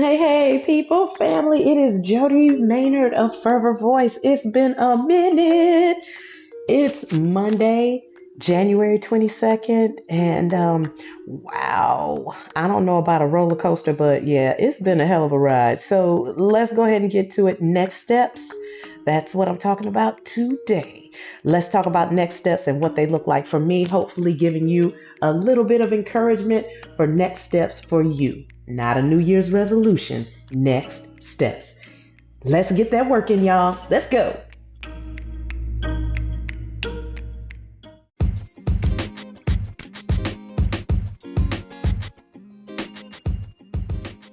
Hey, people, family. It is Jody Maynard of Fervor Voice. It's been a minute. It's Monday, January 22nd. And wow, I don't know about a roller coaster, but yeah, it's been a hell of a ride. So let's go ahead and get to it. Next steps. That's what I'm talking about today. Let's talk about next steps and what they look like for me, hopefully, giving you a little bit of encouragement for next steps for you. Not a New Year's resolution, next steps. Let's get that working, y'all. Let's go.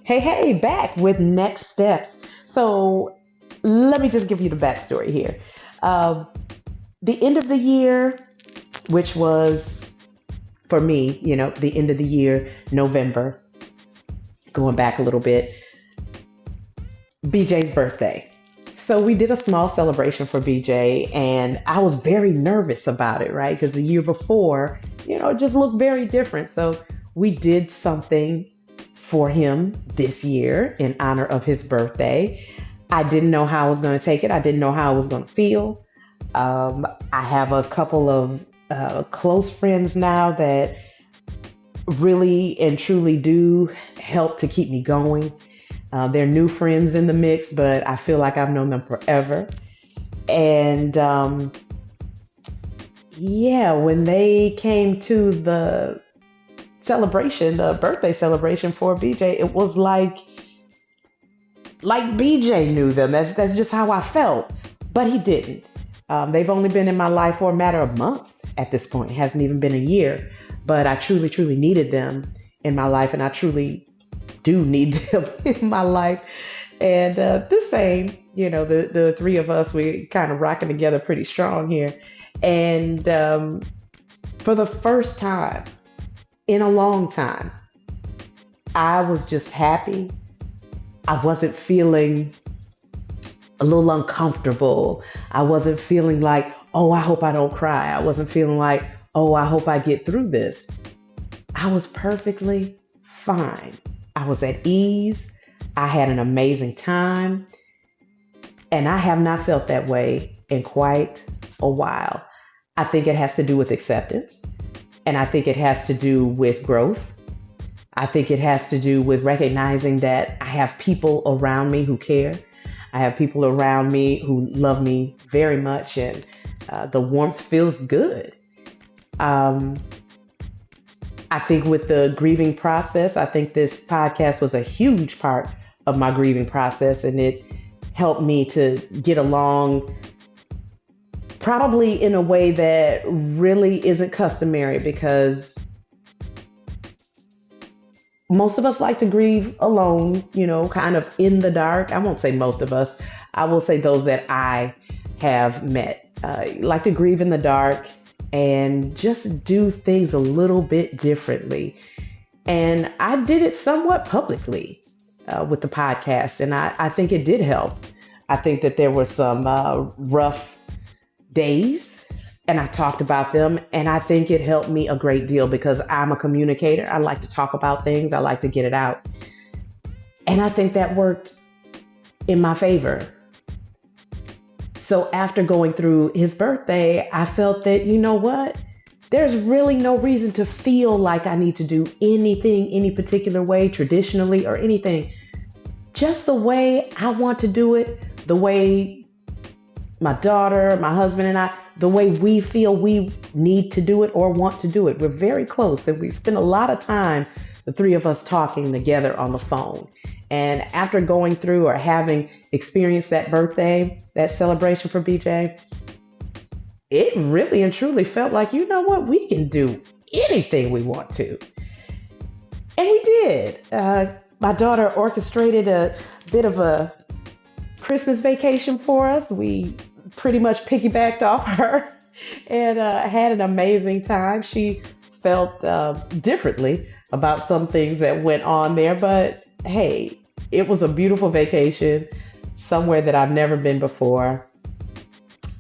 Hey, back with next steps. So let me just give you the backstory here. Uh, the end of the year, which was for me, the end of the year, November, going back a little bit, BJ's birthday. So we did a small celebration for BJ, and I was very nervous about it, right? Because the year before, it just looked very different. So we did something for him this year in honor of his birthday. I didn't know how I was going to take it. I didn't know how I was going to feel. I have a couple of close friends now that really and truly do help to keep me going. They're new friends in the mix, but I feel like I've known them forever. And yeah, when they came to the celebration, the birthday celebration for BJ, it was like BJ knew them. That's just how I felt, but he didn't. They've only been in my life for a matter of months at this point. It hasn't even been a year, but I truly, truly needed them in my life, and I truly do need them in my life. And the same, the three of us, we kind of rocking together pretty strong here. And for the first time in a long time, I was just happy. I wasn't feeling a little uncomfortable. I wasn't feeling like, oh, I hope I don't cry. I wasn't feeling like, oh, I hope I get through this. I was perfectly fine. I was at ease. I had an amazing time. And I have not felt that way in quite a while. I think it has to do with acceptance. And I think it has to do with growth. I think it has to do with recognizing that I have people around me who care. I have people around me who love me very much, and the warmth feels good. Um, I think with the grieving process, I think this podcast was a huge part of my grieving process, and it helped me to get along probably in a way that really isn't customary, because most of us like to grieve alone, kind of in the dark. I won't say most of us. I will say those that I have met like to grieve in the dark and just do things a little bit differently. And I did it somewhat publicly with the podcast, and I think it did help. I think that there were some rough days, and I talked about them, and I think it helped me a great deal because I'm a communicator. I like to talk about things. I like to get it out. And I think that worked in my favor. So after going through his birthday, I felt that, you know what? There's really no reason to feel like I need to do anything any particular way, traditionally or anything. Just the way I want to do it, the way my daughter, my husband, and I, the way we feel we need to do it or want to do it. We're very close, and we spend a lot of time, the three of us, talking together on the phone. And after going through or having experienced that birthday, that celebration for BJ, it really and truly felt like, you know what, we can do anything we want to. And we did. My daughter orchestrated a bit of a Christmas vacation for us. We pretty much piggybacked off her and had an amazing time. She felt differently about some things that went on there, but hey, it was a beautiful vacation, somewhere that I've never been before.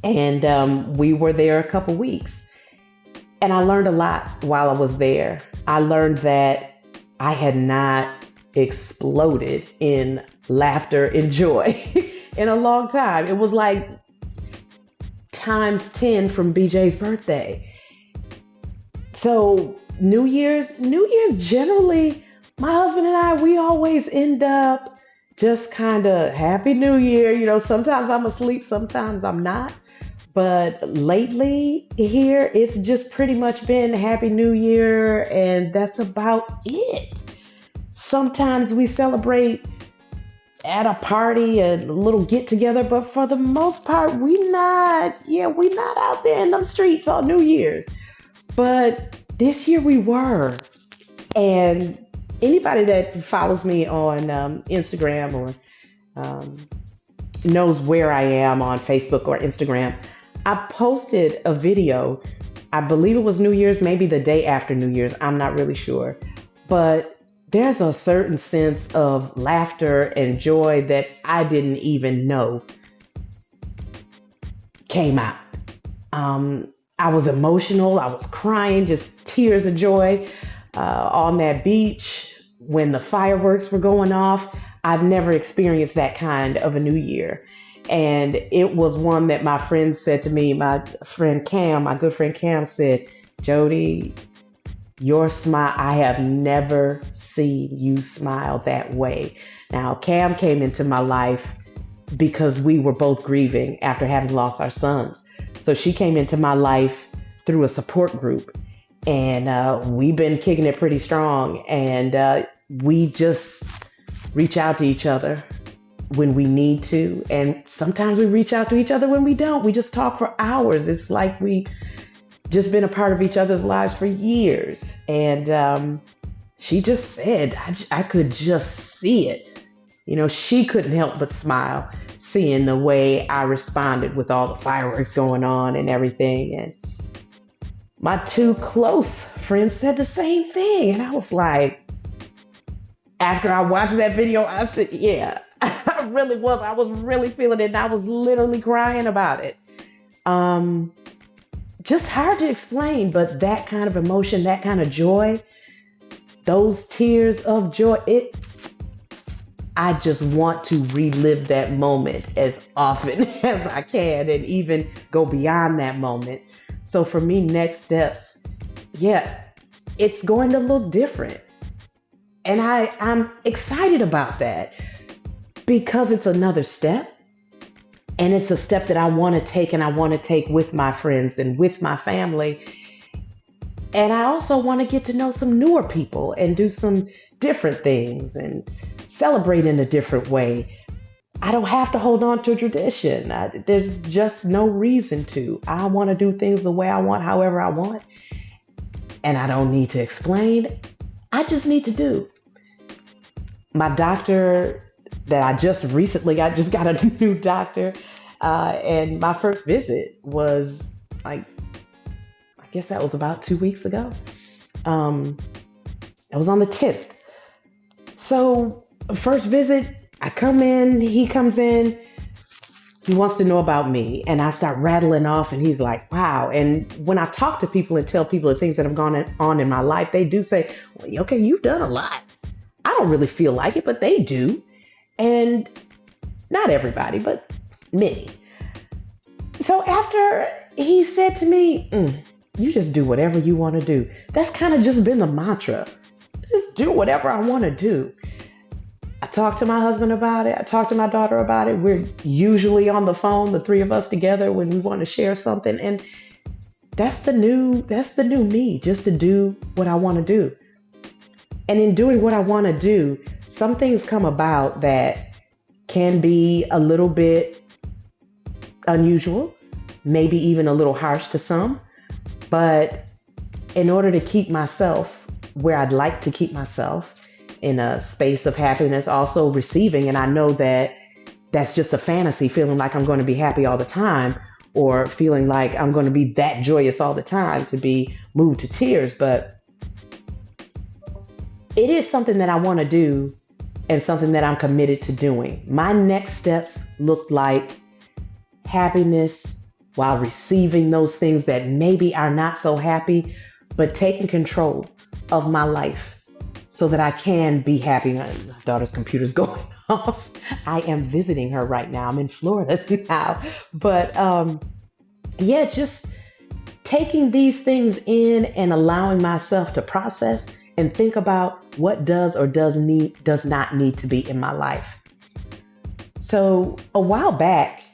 And we were there a couple weeks. And I learned a lot while I was there. I learned that I had not exploded in laughter and joy in a long time. It was like times 10 from BJ's birthday. So New Year's generally, my husband and I, we always end up just kind of Happy New Year. Sometimes I'm asleep, sometimes I'm not. But lately here, it's just pretty much been Happy New Year, and that's about it. Sometimes we celebrate at a party, a little get together, but for the most part, we not out there in them streets on New Year's. But this year we were. And anybody that follows me on Instagram or knows where I am on Facebook or Instagram, I posted a video. I believe it was New Year's, maybe the day after New Year's. I'm not really sure. But there's a certain sense of laughter and joy that I didn't even know came out. I was emotional. I was crying, just tears of joy on that beach when the fireworks were going off. I've never experienced that kind of a New Year. And it was one that my friend said to me, my good friend Cam said, Jody, your smile, I have never seen you smile that way. Now, Cam came into my life because we were both grieving after having lost our sons. So she came into my life through a support group, and we've been kicking it pretty strong. And we just reach out to each other when we need to. And sometimes we reach out to each other when we don't. We just talk for hours. It's like we just been a part of each other's lives for years. And she just said, I could just see it. She couldn't help but smile, seeing the way I responded with all the fireworks going on and everything. And my two close friends said the same thing. And I was like, after I watched that video, I said, yeah, I really was. I was really feeling it. And I was literally crying about it. Just hard to explain, but that kind of emotion, that kind of joy, those tears of joy, I just want to relive that moment as often as I can and even go beyond that moment. So for me, next steps, it's going to look different. And I'm excited about that because it's another step. And it's a step that I want to take, and I want to take with my friends and with my family. And I also want to get to know some newer people and do some different things and celebrate in a different way. I don't have to hold on to tradition. There's just no reason to. I want to do things the way I want, however I want. And I don't need to explain. I just need to do. My doctor that I just got a new doctor. And my first visit was I guess that was about 2 weeks ago. It was on the 10th. So first visit, I come in, he comes in, he wants to know about me. And I start rattling off and he's like, wow. And when I talk to people and tell people the things that have gone on in my life, they do say, well, okay, you've done a lot. I don't really feel like it, but they do. And not everybody, but many. So after he said to me, you just do whatever you want to do. That's kind of just been the mantra. Just do whatever I want to do. I talked to my husband about it. I talked to my daughter about it. We're usually on the phone, the three of us together, when we want to share something. And that's the new me, just to do what I want to do. And in doing what I want to do, some things come about that can be a little bit unusual, maybe even a little harsh to some. But in order to keep myself where I'd like to keep myself, in a space of happiness, also receiving, and I know that that's just a fantasy, feeling like I'm going to be happy all the time, or feeling like I'm going to be that joyous all the time to be moved to tears. But it is something that I want to do and something that I'm committed to doing. My next steps look like happiness while receiving those things that maybe are not so happy, but taking control of my life so that I can be happy. My daughter's computer's going off. I am visiting her right now. I'm in Florida now. But yeah, just taking these things in and allowing myself to process and think about what does or does not need to be in my life. So a while back,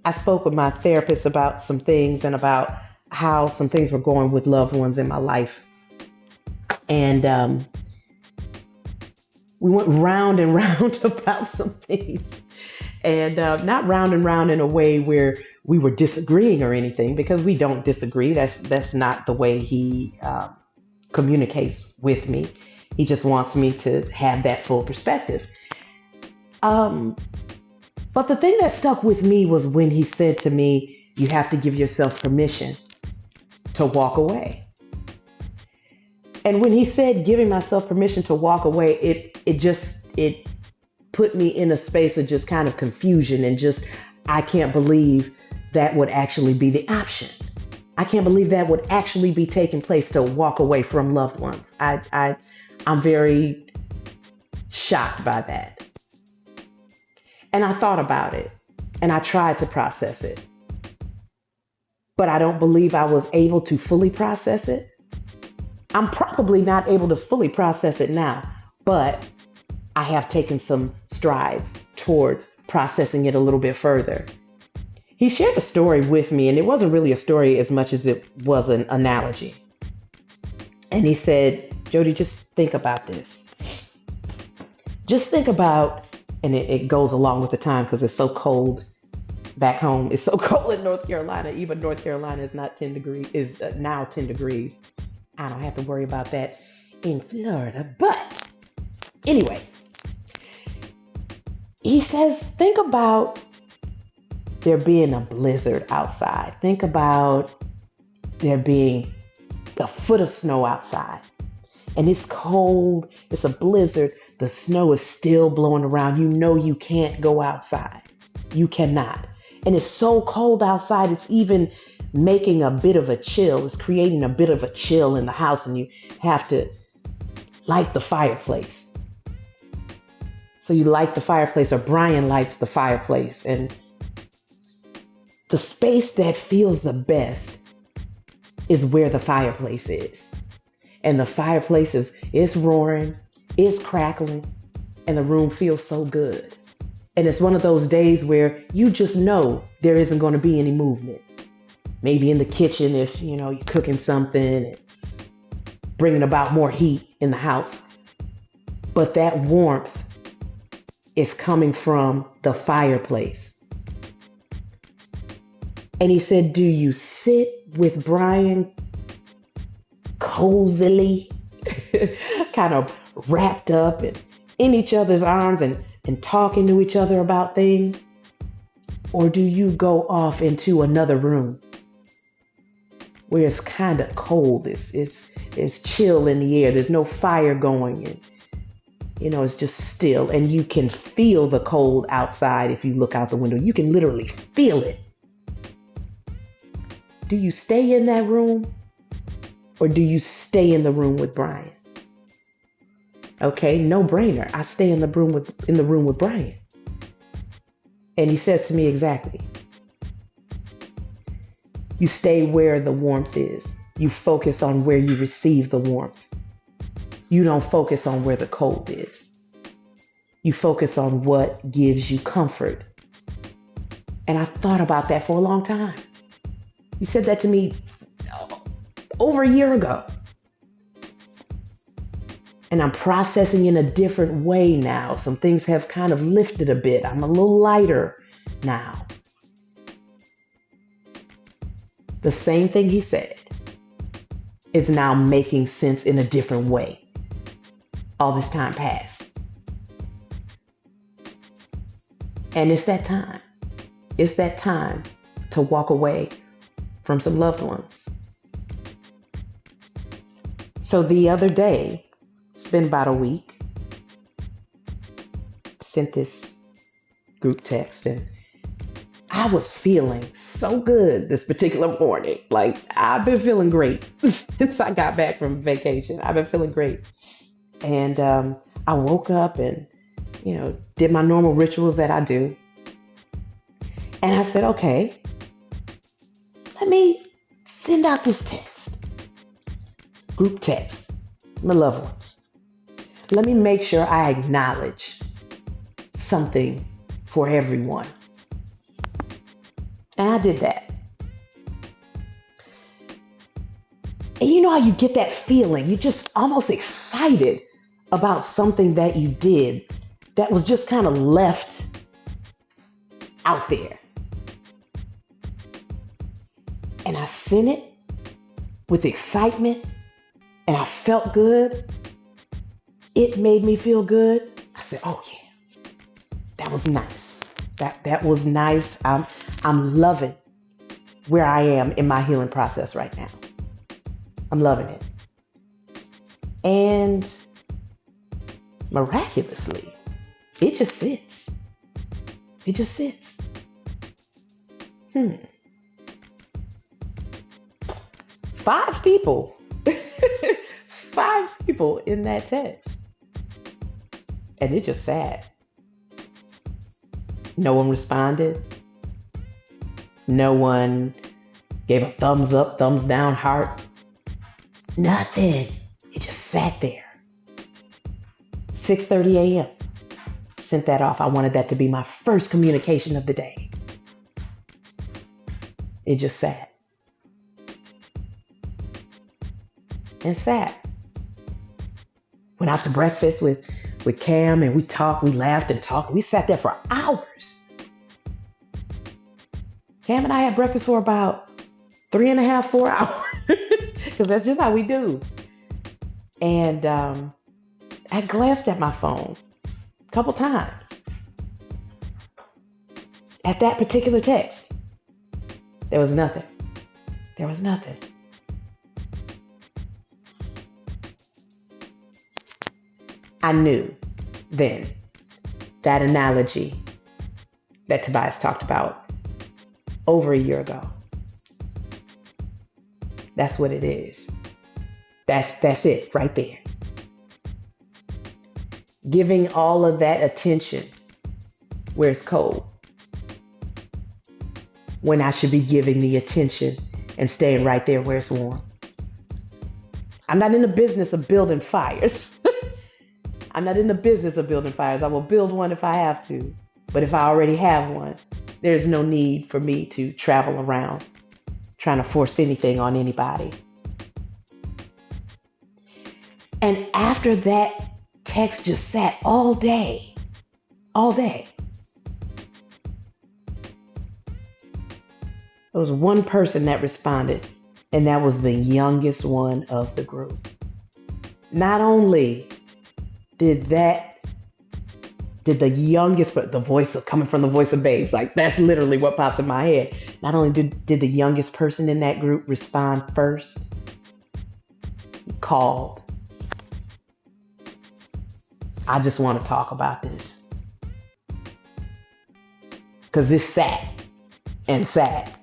I spoke with my therapist about some things and about how some things were going with loved ones in my life. And we went round and round about some things. And not round and round in a way where we were disagreeing or anything, because we don't disagree. That's not the way he communicates with me. He just wants me to have that full perspective. But the thing that stuck with me was when he said to me, you have to give yourself permission to walk away. And when he said giving myself permission to walk away, it put me in a space of just kind of confusion and just, I can't believe that would actually be the option. I can't believe that would actually be taking place, to walk away from loved ones. I'm very shocked by that. And I thought about it and I tried to process it, but I don't believe I was able to fully process it. I'm probably not able to fully process it now, but I have taken some strides towards processing it a little bit further. He shared a story with me, and it wasn't really a story as much as it was an analogy. And he said, Jody, just think about this. Just think about, and it goes along with the time because it's so cold back home. It's so cold in North Carolina. Even North Carolina is not 10 degrees, is now 10 degrees. I don't have to worry about that in Florida. But anyway, he says, think about there being a blizzard outside. Think about there being a foot of snow outside. And it's cold. It's a blizzard. The snow is still blowing around. You know you can't go outside. You cannot. And it's so cold outside, it's even making a bit of a chill. It's creating a bit of a chill in the house, and you have to light the fireplace. So you light the fireplace, or Brian lights the fireplace, and the space that feels the best is where the fireplace is. And the fireplace is roaring, it's crackling, and the room feels so good. And it's one of those days where you just know there isn't going to be any movement. Maybe in the kitchen if, you're cooking something and bringing about more heat in the house. But that warmth is coming from the fireplace. And he said, do you sit with Brian cozily, kind of wrapped up and in each other's arms and talking to each other about things? Or do you go off into another room where it's kind of cold, it's chill in the air, there's no fire going, and it's just still, and you can feel the cold outside if you look out the window. You can literally feel it. Do you stay in that room, or do you stay in the room with Brian? Okay, no brainer. I stay in the room with Brian. And he says to me, exactly. You stay where the warmth is. You focus on where you receive the warmth. You don't focus on where the cold is. You focus on what gives you comfort. And I thought about that for a long time. He said that to me over a year ago. And I'm processing in a different way now. Some things have kind of lifted a bit. I'm a little lighter now. The same thing he said is now making sense in a different way. All this time passed. And it's that time. It's that time to walk away from some loved ones. So the other day, it's been about a week, sent this group text, and I was feeling so good this particular morning. Like, I've been feeling great since I got back from vacation. I've been feeling great. And I woke up and, did my normal rituals that I do. And I said, okay, let me send out this text, group text, my loved ones. Let me make sure I acknowledge something for everyone. And I did that. And you know how you get that feeling? You're just almost excited about something that you did that was just kind of left out there. And I sent it with excitement, and I felt good. It made me feel good. I said, oh yeah, that was nice. That was nice. I'm loving where I am in my healing process right now. I'm loving it. And miraculously, it just sits. It just sits. 5 people. 5 people in that text. And it just sat. No one responded. No one gave a thumbs up, thumbs down, heart. Nothing. It just sat there. 6:30 a.m. Sent that off. I wanted that to be my first communication of the day. It just sat. And sat. Went out to breakfast with Cam, and we talked, we laughed and talked. We sat there for hours. Cam and I had breakfast for about 3.5, 4 hours. Because that's just how we do. And I glanced at my phone a couple times at that particular text. There was nothing. There was nothing. I knew then that analogy that Tobias talked about over a year ago. That's what it is. That's it right there. Giving all of that attention where it's cold, when I should be giving the attention and staying right there where it's warm. I'm not in the business of building fires. I'm not in the business of building fires. I will build one if I have to. But if I already have one, there's no need for me to travel around trying to force anything on anybody. And after that text just sat all day, there was one person that responded, and that was the youngest one of the group. Not only did the youngest, but the voice of coming from the voice of babes, like that's literally what pops in my head. Not only did the youngest person in that group respond first, he called. I just want to talk about this. Because this sat and sat.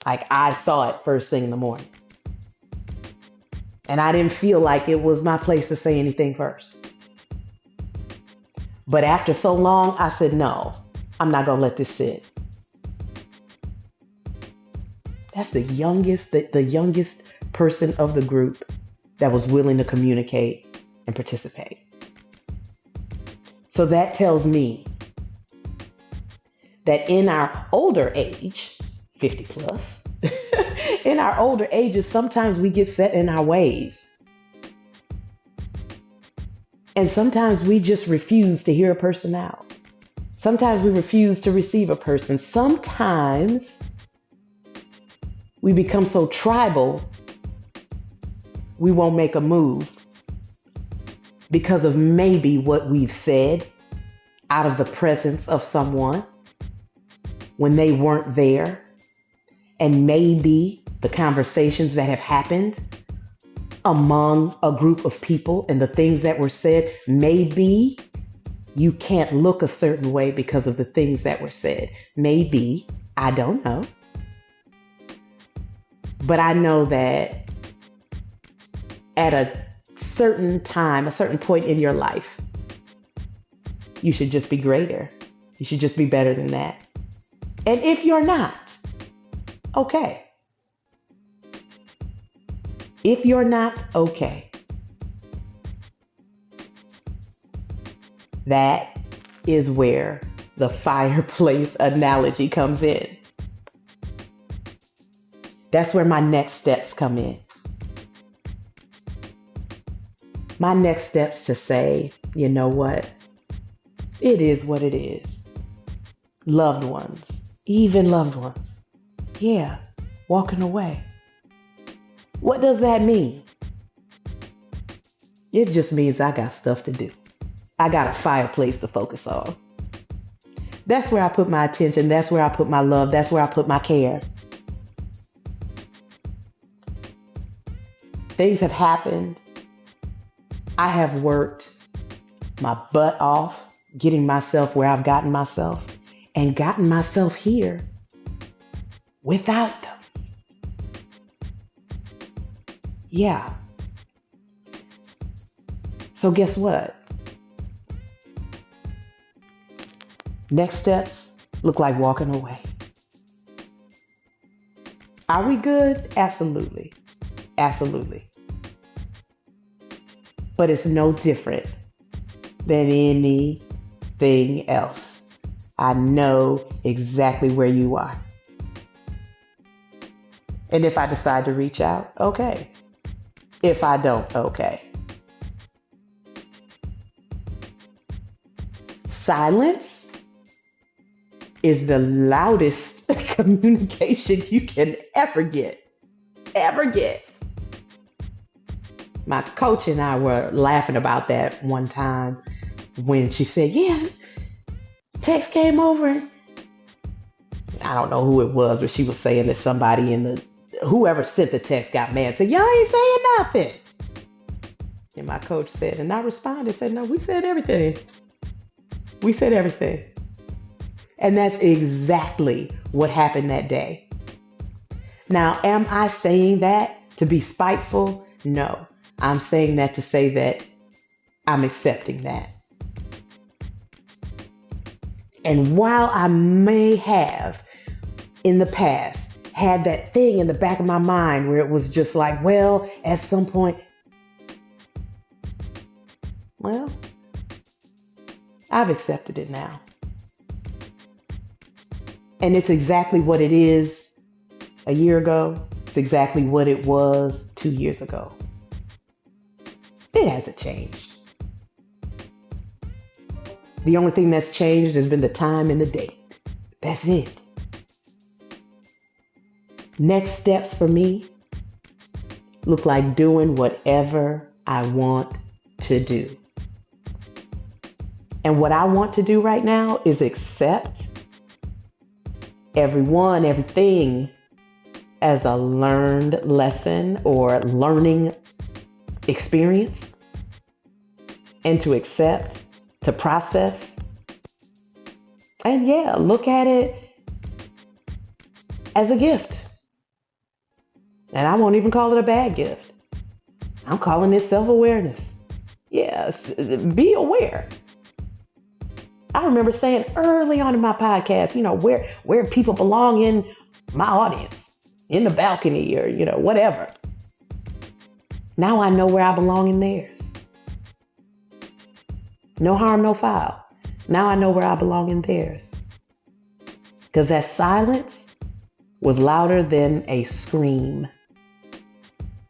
Like I saw it first thing in the morning. And I didn't feel like it was my place to say anything first. But after so long, I said, no, I'm not going to let this sit. That's the youngest person of the group that was willing to communicate and participate. So that tells me that in our older age, 50 plus, in our older ages, sometimes we get set in our ways. And sometimes we just refuse to hear a person out. Sometimes we refuse to receive a person. Sometimes we become so tribal, we won't make a move because of maybe what we've said out of the presence of someone when they weren't there, and maybe the conversations that have happened among a group of people and the things that were said. Maybe you can't look a certain way because of the things that were said. Maybe, I don't know. But I know that at a certain time, a certain point in your life, you should just be greater. You should just be better than that. And if you're not, okay. If you're not, okay. That is where the fireplace analogy comes in. That's where my next steps come in. My next steps to say, you know what? It is what it is. Loved ones, even loved ones. Yeah, walking away. What does that mean? It just means I got stuff to do. I got a fireplace to focus on. That's where I put my attention. That's where I put my love. That's where I put my care. Things have happened. I have worked my butt off getting myself where I've gotten myself and gotten myself here without them. Yeah. So guess what? Next steps look like walking away. Are we good? Absolutely. Absolutely. But it's no different than anything else. I know exactly where you are. And if I decide to reach out, okay. If I don't, okay. Silence is the loudest communication you can ever get. Ever get. My coach and I were laughing about that one time when she said, yeah, text came over. I don't know who it was, but she was saying that somebody whoever sent the text got mad and said, y'all ain't saying nothing. And my coach said, and I responded, said, no, we said everything. We said everything. And that's exactly what happened that day. Now, am I saying that to be spiteful? No. I'm saying that to say that I'm accepting that. And while I may have in the past had that thing in the back of my mind where it was just like, well, at some point, well, I've accepted it now. And it's exactly what it is a year ago. It's exactly what it was 2 years ago. It hasn't changed. The only thing that's changed has been the time and the date. That's it. Next steps for me look like doing whatever I want to do. And what I want to do right now is accept everyone, everything as a learned lesson or learning experience, and to accept, to process, and yeah, look at it as a gift. And I won't even call it a bad gift. I'm calling it self-awareness. Yes, be aware. I remember saying early on in my podcast, where people belong in my audience, in the balcony or, whatever. Now I know where I belong in theirs. No harm, no foul. Now I know where I belong in theirs. Because that silence was louder than a scream.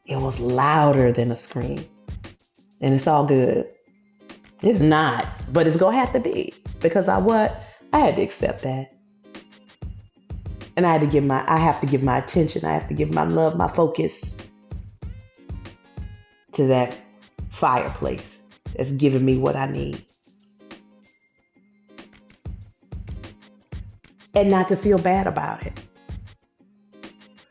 It was louder than a scream. And it's all good. It's not, but it's going to have to be. Because I had to accept that. And I have to give my attention. I have to give my love, my focus to that fireplace that's giving me what I need. And not to feel bad about it.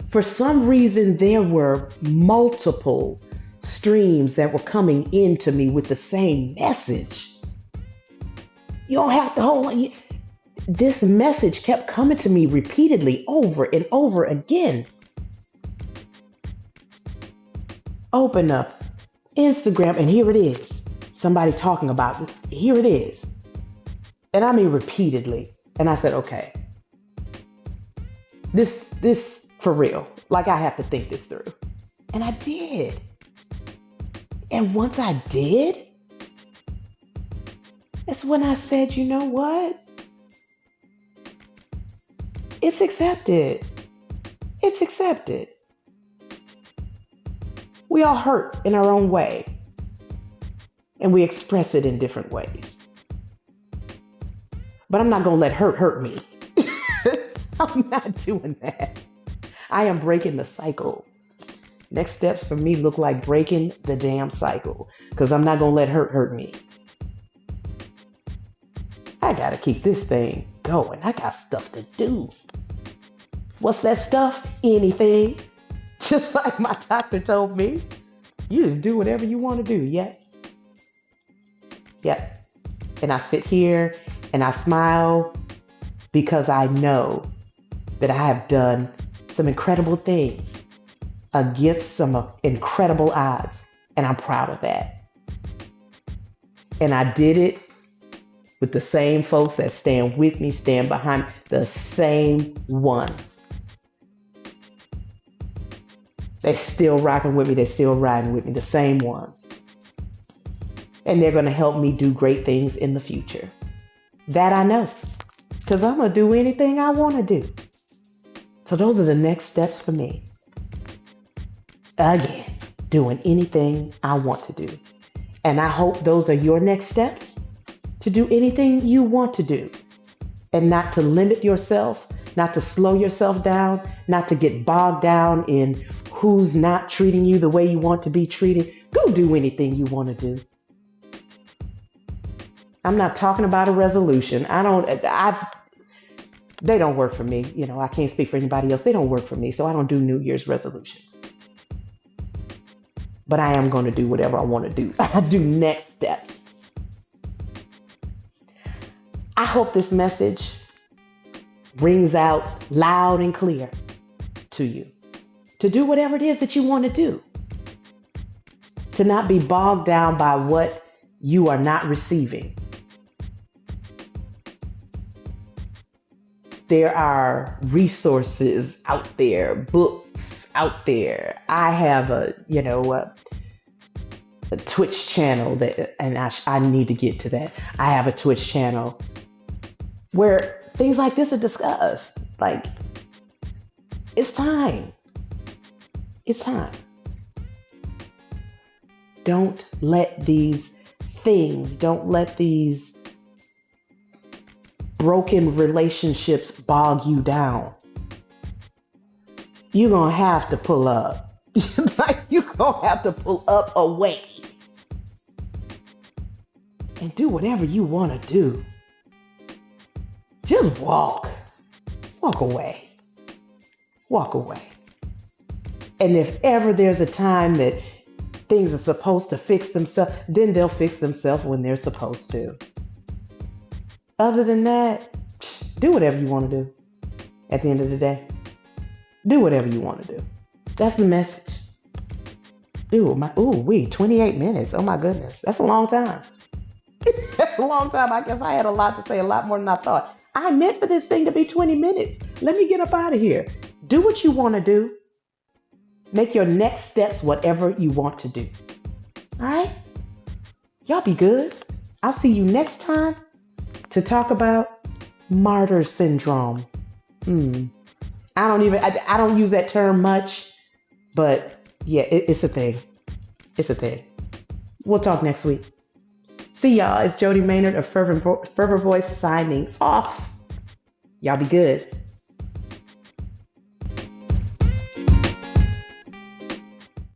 For some reason, there were multiple streams that were coming into me with the same message. You don't have to hold on. This message kept coming to me repeatedly over and over again. Open up Instagram, and here it is. Somebody talking about it. Here it is. And I mean repeatedly. And I said, okay, this for real. Like I have to think this through. And I did. And once I did, that's when I said, you know what? It's accepted. It's accepted. We all hurt in our own way. And we express it in different ways. But I'm not going to let hurt me. I'm not doing that. I am breaking the cycle. Next steps for me look like breaking the damn cycle. Because I'm not going to let hurt me. I got to keep this thing going. I got stuff to do. What's that stuff? Anything. Just like my doctor told me. You just do whatever you want to do. Yep. Yep. And I sit here and I smile because I know that I have done some incredible things against some incredible odds. And I'm proud of that. And I did it with the same folks that stand with me, stand behind me, the same ones. They're still rocking with me. They're still riding with me, the same ones. And they're going to help me do great things in the future. That I know. Because I'm going to do anything I want to do. So those are the next steps for me. Again, doing anything I want to do. And I hope those are your next steps, to do anything you want to do. And not to limit yourself, not to slow yourself down, not to get bogged down in who's not treating you the way you want to be treated. Go do anything you want to do. I'm not talking about a resolution. They don't work for me. You know, I can't speak for anybody else. They don't work for me. So I don't do New Year's resolutions. But I am going to do whatever I want to do. I do next steps. I hope this message rings out loud and clear to you. To do whatever it is that you want to do. To not be bogged down by what you are not receiving. There are resources out there, books out there. I have a Twitch channel and I need to get to that. I have a Twitch channel where things like this are discussed. Like, it's time. It's time. Don't let these things, don't let these broken relationships bog you down. You're going to have to pull up. Like, you're going to have to pull up away. And do whatever you want to do. Just walk. Walk away. Walk away. And if ever there's a time that things are supposed to fix themselves, then they'll fix themselves when they're supposed to. Other than that, do whatever you want to do at the end of the day. Do whatever you want to do. That's the message. 28 minutes. Oh my goodness. That's a long time. That's a long time. I guess I had a lot to say, a lot more than I thought. I meant for this thing to be 20 minutes. Let me get up out of here. Do what you want to do. Make your next steps whatever you want to do. All right? Y'all be good. I'll see you next time to talk about martyr syndrome. I don't use that term much, but yeah, it's a thing. It's a thing. We'll talk next week. See y'all. It's Jody Maynard of Fervor Voice signing off. Y'all be good.